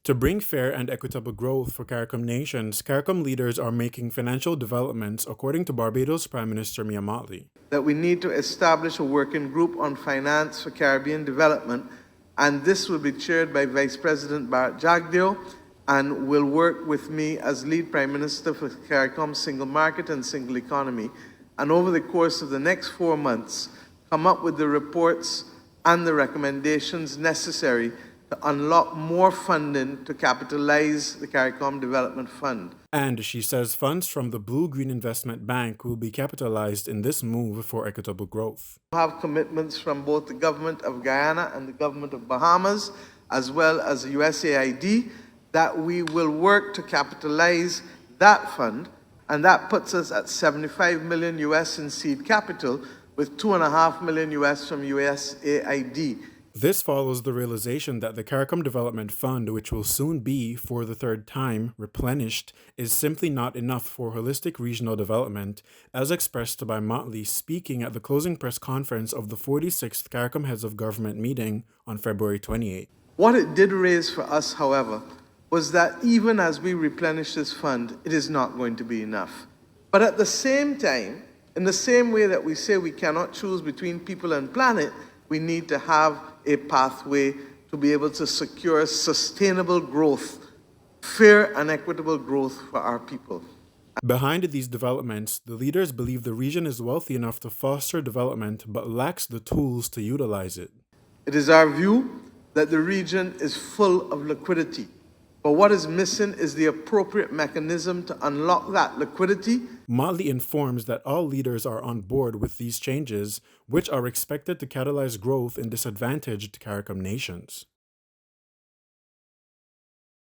To bring fair and equitable growth for CARICOM nations, CARICOM leaders are making financial developments according to Barbados Prime Minister Mia Mottley. That we need to establish a working group on finance for Caribbean development, and this will be chaired by Vice President Bart Jagdeo and will work with me as lead Prime Minister for CARICOM Single Market and Single Economy, and over the course of the next 4 months, come up with the reports and the recommendations necessary to unlock more funding to capitalize the CARICOM Development Fund. And she says funds from the Blue-Green Investment Bank will be capitalized in this move for equitable growth. We have commitments from both the government of Guyana and the government of Bahamas, as well as the USAID, that we will work to capitalize that fund, and that puts us at 75 million US in seed capital, with 2.5 million US from USAID. This follows the realization that the CARICOM Development Fund, which will soon be, for the third time, replenished, is simply not enough for holistic regional development, as expressed by Mottley speaking at the closing press conference of the 46th CARICOM Heads of Government meeting on February 28. What it did raise for us, however, was that even as we replenish this fund, it is not going to be enough. But at the same time, in the same way that we say we cannot choose between people and planet, we need to have a pathway to be able to secure sustainable growth, fair and equitable growth for our people. Behind these developments, the leaders believe the region is wealthy enough to foster development but lacks the tools to utilize it. It is our view that the region is full of liquidity, but what is missing is the appropriate mechanism to unlock that liquidity. Mottley informs that all leaders are on board with these changes, which are expected to catalyze growth in disadvantaged CARICOM nations.